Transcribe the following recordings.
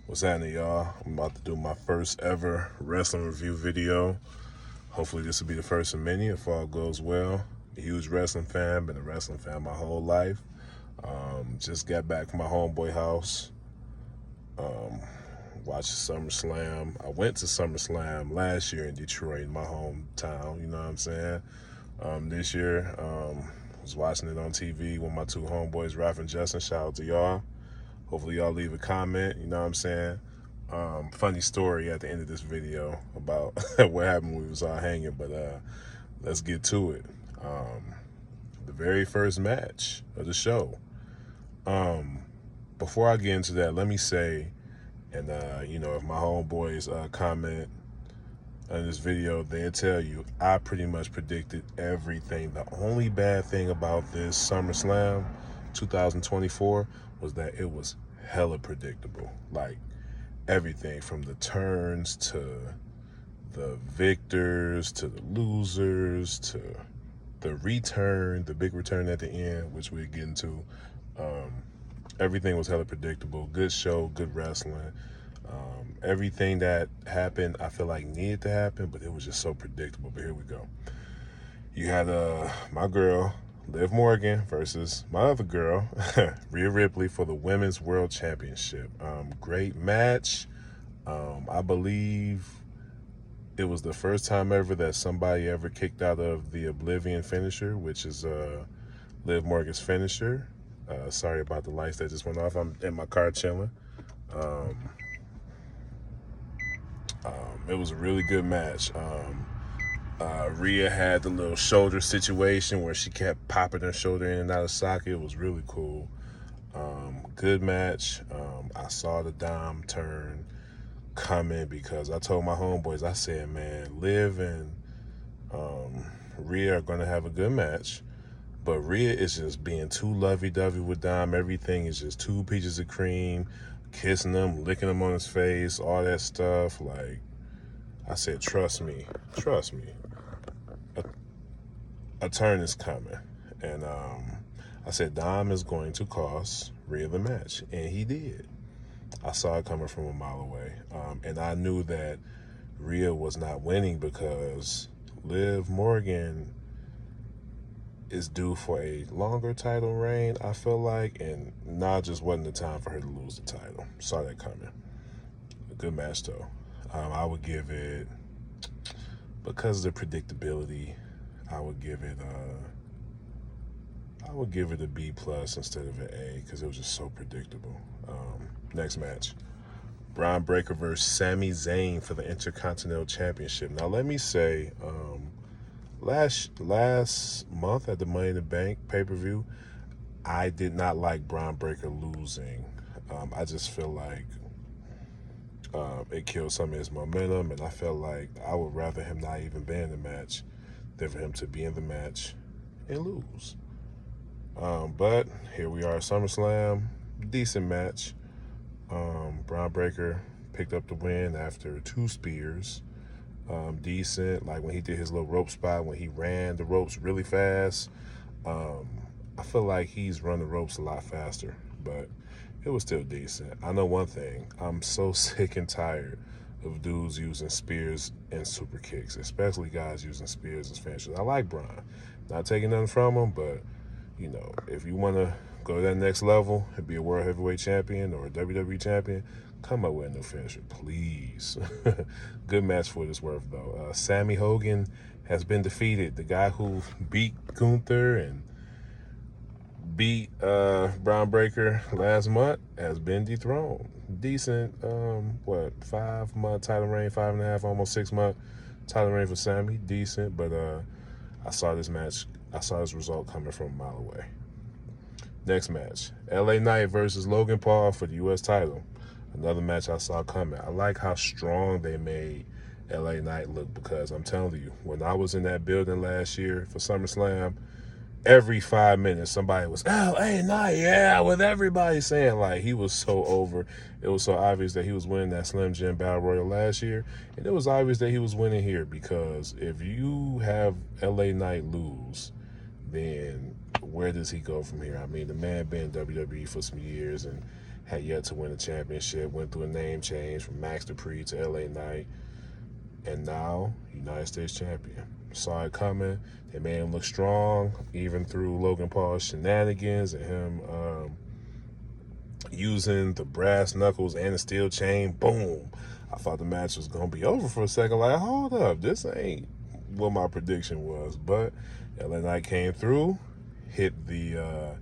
What's happening, y'all? I'm about to do my first ever wrestling review video. Hopefully this will be the first of many if all goes well. A huge wrestling fan, been a wrestling fan my whole life. Just got back from my homeboy house. Watched Summerslam. I went to Summerslam last year in Detroit, my hometown, you know what I'm saying? This year, was watching it on TV with my two homeboys, Ralph and Justin. Shout out to y'all. Hopefully y'all leave a comment, you know what I'm saying? Funny story at the end of this video about what happened when we was all hanging, but let's get to it. The very first match of the show. Before I get into that, let me say, and if my homeboys comment on this video, they'll tell you I pretty much predicted everything. The only bad thing about this SummerSlam 2024 was that it was hella predictable. Like, everything from the turns to the victors to the losers to the return, the big return at the end, which we'll get into. Everything was hella predictable. Good show, good wrestling. Everything that happened, I feel like needed to happen, but it was just so predictable. But here we go. You had my girl, Liv Morgan, versus my other girl, Rhea Ripley, for the Women's World Championship. Great match. I believe it was the first time ever that somebody ever kicked out of the Oblivion finisher, which is Liv Morgan's finisher. Sorry about the lights that just went off. I'm in my car chilling. It was a really good match. Rhea had the little shoulder situation where she kept popping her shoulder in and out of socket. It was really cool. Good match. I saw the Dom turn coming because I told my homeboys, I said, man, Liv and Rhea are going to have a good match. But Rhea is just being too lovey-dovey with Dom. Everything is just two peaches of cream, kissing him, licking him on his face, all that stuff. Like, I said, trust me. A turn is coming. And I said, Dom is going to cost Rhea the match. And he did. I saw it coming from a mile away. And I knew that Rhea was not winning because Liv Morgan is due for a longer title reign, I feel like, and now just wasn't the time for her to lose the title. Saw that coming. A good match, though. I would give it, because of the predictability, I would give it a B plus instead of an A because it was just so predictable. Next match, Braun Breaker versus Sami Zayn for the Intercontinental Championship. Now let me say, last month at the Money in the Bank pay-per-view, I did not like Braun Breaker losing. I just feel like it killed some of his momentum, and I felt like I would rather him not even be in the match than for him to be in the match and lose. But here we are, SummerSlam, decent match. Braun Breaker picked up the win after 2 spears. Decent, like when he did his little rope spot, when he ran the ropes really fast. I feel like he's run the ropes a lot faster, but it was still decent. I know one thing, I'm so sick and tired of dudes using spears and super kicks, especially guys using spears as finishers. I like Braun, not taking nothing from him, but if you want to go to that next level and be a world heavyweight champion or a WWE champion, come up with a new finisher, please. Good match for what it's worth, though. Sammy Hogan has been defeated. The guy who beat Gunther and beat Braun Breaker last month has been dethroned. Decent, 5-month title reign, 5.5, almost 6-month title reign for Sammy. Decent, but I saw this result coming from a mile away. Next match, LA Knight versus Logan Paul for the U.S. title. Another match I saw coming. I like how strong they made LA Knight look because I'm telling you, when I was in that building last year for SummerSlam, every 5 minutes somebody was, LA Knight, yeah, with everybody saying, like, he was so over. It was so obvious that he was winning that Slim Jim Battle Royal last year, and it was obvious that he was winning here because if you have LA Knight lose, then where does he go from here? I mean, the man been in WWE for some years, and had yet to win a championship, went through a name change from Max Dupree to LA Knight, and now United States champion. Saw it coming. They made him look strong, even through Logan Paul's shenanigans and him using the brass knuckles and the steel chain. Boom. I thought the match was going to be over for a second. Like, hold up, this ain't what my prediction was. But LA Knight came through, hit the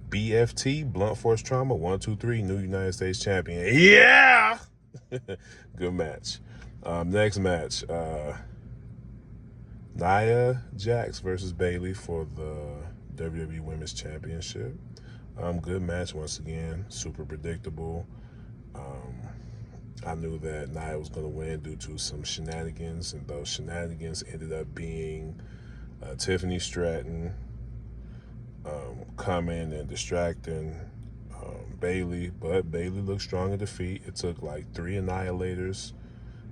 BFT, blunt force trauma, 1, 2, 3, new United States champion. Yeah! Good match. Next match, Nia Jax versus Bayley for the WWE Women's Championship. Good match once again, super predictable. I knew that Nia was going to win due to some shenanigans, and those shenanigans ended up being Tiffany Stratton coming and distracting Bayley, but Bayley looked strong in defeat. It took like 3 annihilators,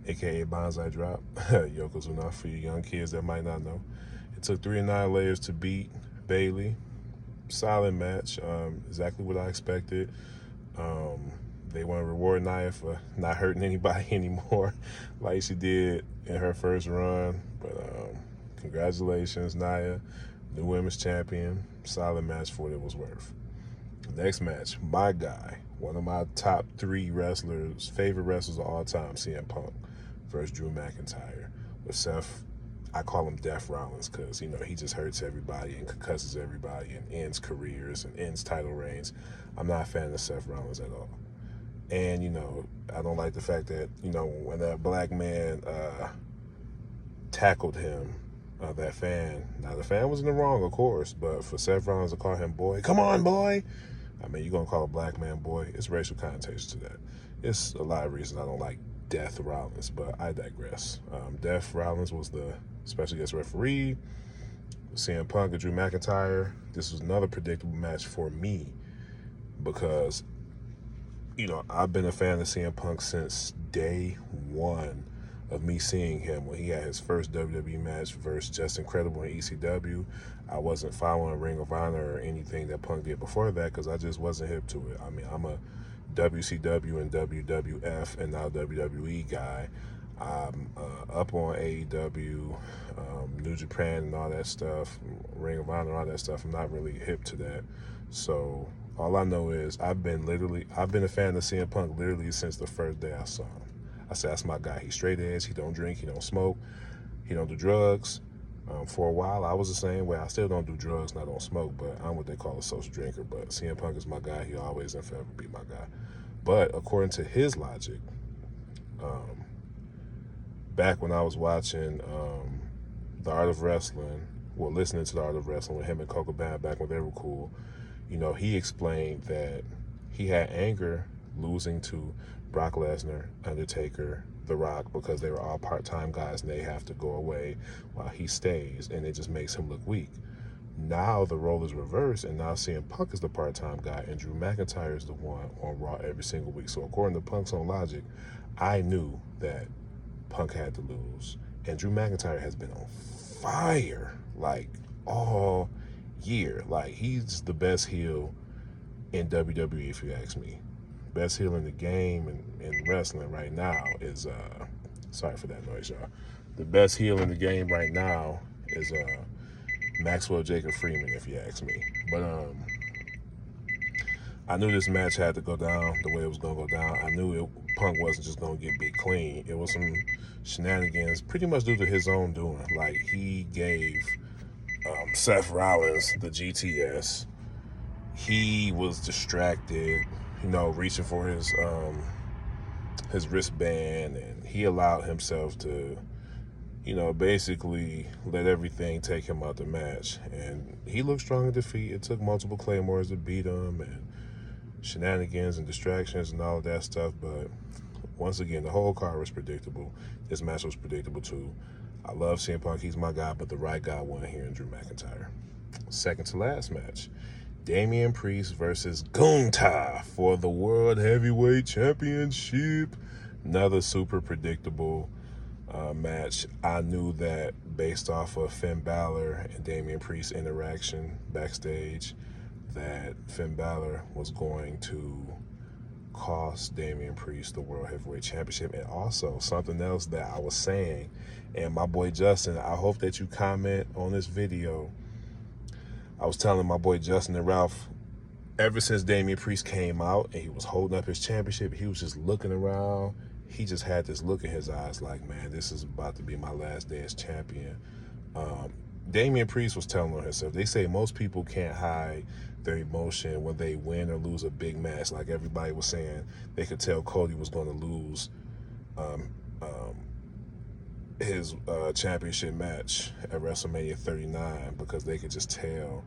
aka Bonsai Drop, Yokozuna for you young kids that might not know. It took 3 annihilators to beat Bayley. Solid match, exactly what I expected. They want to reward Nia for not hurting anybody anymore like she did in her first run. But congratulations, Nia, new women's champion. Solid match for what it was worth. Next match, my guy, one of my top 3 wrestlers, favorite wrestlers of all time, CM Punk versus Drew McIntyre. With Seth, I call him Death Rollins because, you know, he just hurts everybody and concusses everybody and ends careers and ends title reigns. I'm not a fan of Seth Rollins at all. And, you know, I don't like the fact that, you know, when that black man tackled him, that fan, now the fan was in the wrong, of course, but for Seth Rollins to call him boy, come on, boy. I mean, you're going to call a black man boy. It's racial connotations to that. It's a lot of reasons I don't like Death Rollins, but I digress. Death Rollins was the special guest referee. CM Punk and Drew McIntyre. This was another predictable match for me because, you know, I've been a fan of CM Punk since day one of me seeing him when he had his first WWE match versus Just Incredible in ECW. I wasn't following Ring of Honor or anything that Punk did before that because I just wasn't hip to it. I mean, I'm a WCW and WWF and now WWE guy. I'm up on AEW, New Japan and all that stuff, Ring of Honor and all that stuff. I'm not really hip to that. So all I know is I've been a fan of CM Punk literally since the first day I saw him. I said, that's my guy. He's straight edge. He don't drink. He don't smoke. He don't do drugs. For a while, I was the same way. I still don't do drugs and I don't smoke, but I'm what they call a social drinker. But CM Punk is my guy. He always and forever be my guy. But according to his logic, back when I was watching The Art of Wrestling, well, listening to The Art of Wrestling with him and Coco Band back when they were cool, you know, he explained that he had anger losing to Brock Lesnar, Undertaker, The Rock, because they were all part-time guys and they have to go away while he stays, and it just makes him look weak. Now the role is reversed, and now CM Punk is the part-time guy, and Drew McIntyre is the one on Raw every single week. So according to Punk's own logic, I knew that Punk had to lose. And Drew McIntyre has been on fire, like, all year. Like, he's the best heel in WWE, if you ask me. Best heel in the game and in wrestling right now is, sorry for that noise, y'all. The best heel in the game right now is Maxwell Jacob Freeman, if you ask me. But I knew this match had to go down the way it was going to go down. I knew Punk wasn't just going to get beat clean. It was some shenanigans, pretty much due to his own doing. Like, he gave Seth Rollins the GTS. He was distracted, you know, reaching for his wristband, and he allowed himself to, you know, basically let everything take him out the match. And he looked strong in defeat. It took multiple claymores to beat him and shenanigans and distractions and all of that stuff. But once again, the whole card was predictable. This match was predictable too. I love CM Punk. He's my guy, but the right guy won here in Drew McIntyre. Second to last match, Damian Priest versus Gunther for the World Heavyweight Championship. Another super predictable match. I knew that based off of Finn Balor and Damian Priest's interaction backstage, that Finn Balor was going to cost Damian Priest the World Heavyweight Championship. And also something else that I was saying, and my boy Justin, I hope that you comment on this video. I was telling my boy Justin and Ralph, ever since Damian Priest came out and he was holding up his championship, he was just looking around. He just had this look in his eyes like, man, this is about to be my last day as champion. Damian Priest was telling on himself, they say most people can't hide their emotion when they win or lose a big match. Like everybody was saying, they could tell Cody was going to lose his championship match at WrestleMania 39 because they could just tell,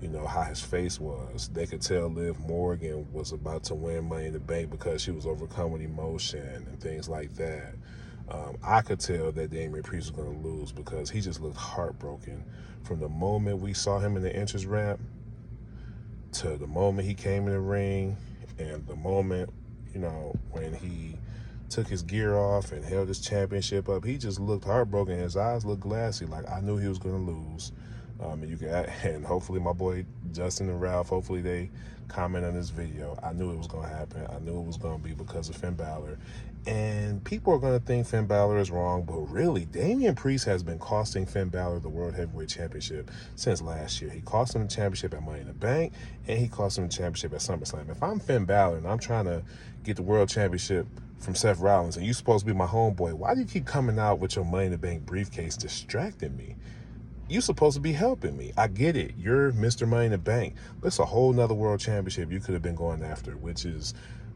you know, how his face was. They could tell Liv Morgan was about to win Money in the Bank because she was overcome with emotion and things like that. I could tell that Damian Priest was going to lose because he just looked heartbroken from the moment we saw him in the entrance ramp to the moment he came in the ring and the moment, you know, when he took his gear off and held his championship up. He just looked heartbroken. His eyes looked glassy. Like, I knew he was going to lose. And hopefully my boy Justin and Ralph, hopefully they comment on this video. I knew it was going to happen. I knew it was going to be because of Finn Balor. And people are going to think Finn Balor is wrong, but really, Damian Priest has been costing Finn Balor the World Heavyweight Championship since last year. He cost him the championship at Money in the Bank, and he cost him the championship at SummerSlam. If I'm Finn Balor and I'm trying to get the World Championship from Seth Rollins, and you're supposed to be my homeboy, why do you keep coming out with your Money in the Bank briefcase distracting me? You're supposed to be helping me. I get it. You're Mr. Money in the Bank. But it's a whole nother world championship you could have been going after, which is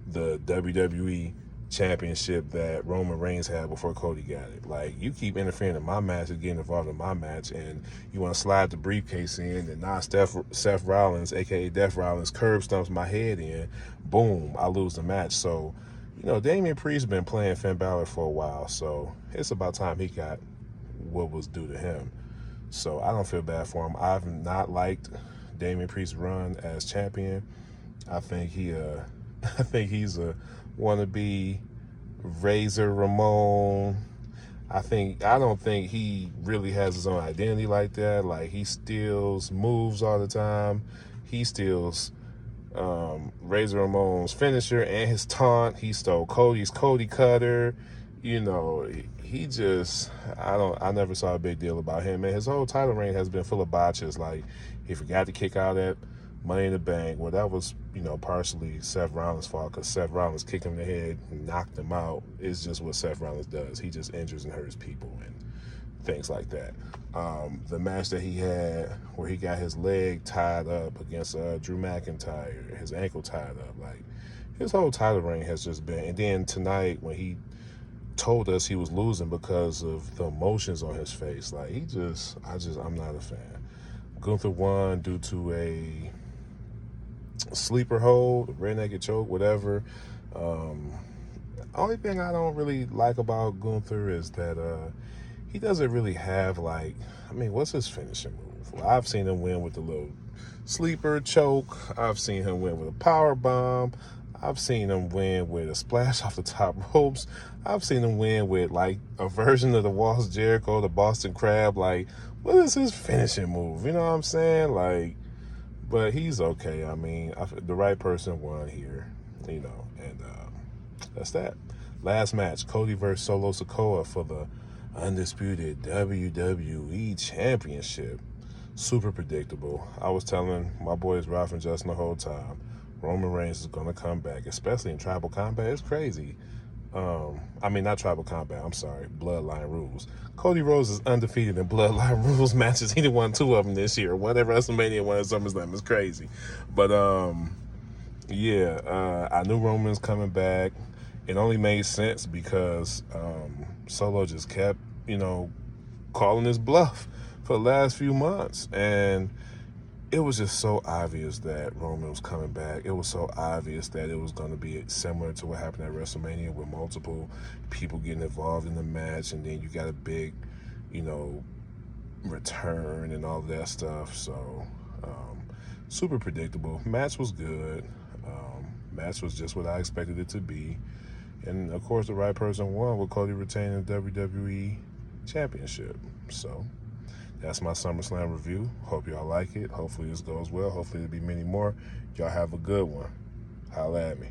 the WWE championship that Roman Reigns had before Cody got it. Like, you keep interfering in my match and getting involved in my match, and you want to slide the briefcase in, and now Seth Rollins, a.k.a. Death Rollins, curb stumps my head in. Boom, I lose the match. So, you know, Damian Priest been playing Finn Balor for a while, so it's about time he got what was due to him. So I don't feel bad for him. I've not liked Damian Priest's run as champion. I think he's a wannabe Razor Ramon. I don't think he really has his own identity like that. Like, he steals moves all the time. He steals Razor Ramon's finisher and his taunt. He stole Cody's Cody Cutter. You know, he just, I never saw a big deal about him. And his whole title reign has been full of botches. Like, he forgot to kick out at Money in the Bank. Well, that was, you know, partially Seth Rollins' fault because Seth Rollins kicked him in the head and knocked him out. It's just what Seth Rollins does. He just injures and hurts people and things like that. The match that he had where he got his leg tied up against Drew McIntyre, his ankle tied up. Like, his whole title reign has just been. And then tonight when he told us he was losing because of the emotions on his face, like, I'm not a fan. Gunther won due to a sleeper hold, rear naked choke, whatever. Only thing I don't really like about Gunther is that he doesn't really have, like, I mean, what's his finishing move? Well, I've seen him win with the little sleeper choke. I've seen him win with a power bomb. I've seen him win with a splash off the top ropes. I've seen him win with, like, a version of the Walls Jericho, the Boston Crab. Like, what is his finishing move? You know what I'm saying? Like, but he's okay. I mean, the right person won here, you know, and that's that. Last match, Cody versus Solo Sikoa for the undisputed WWE Championship. Super predictable. I was telling my boys Ralph and Justin the whole time, Roman Reigns is going to come back, especially in Tribal Combat. It's crazy. I mean, not Tribal Combat, I'm sorry, Bloodline Rules. Cody Rhodes is undefeated in Bloodline Rules matches. He won 2 of them this year. One at WrestleMania, one at SummerSlam. It's crazy. But, yeah, I knew Roman was coming back. It only made sense because Solo just kept, you know, calling his bluff for the last few months. And it was just so obvious that Roman was coming back. It was so obvious that it was going to be similar to what happened at WrestleMania with multiple people getting involved in the match, and then you got a big, you know, return and all of that stuff. So, super predictable. Match was good. Match was just what I expected it to be. And, of course, the right person won with Cody retaining the WWE Championship. So, that's my SummerSlam review. Hope y'all like it. Hopefully this goes well. Hopefully there'll be many more. Y'all have a good one. Holla at me.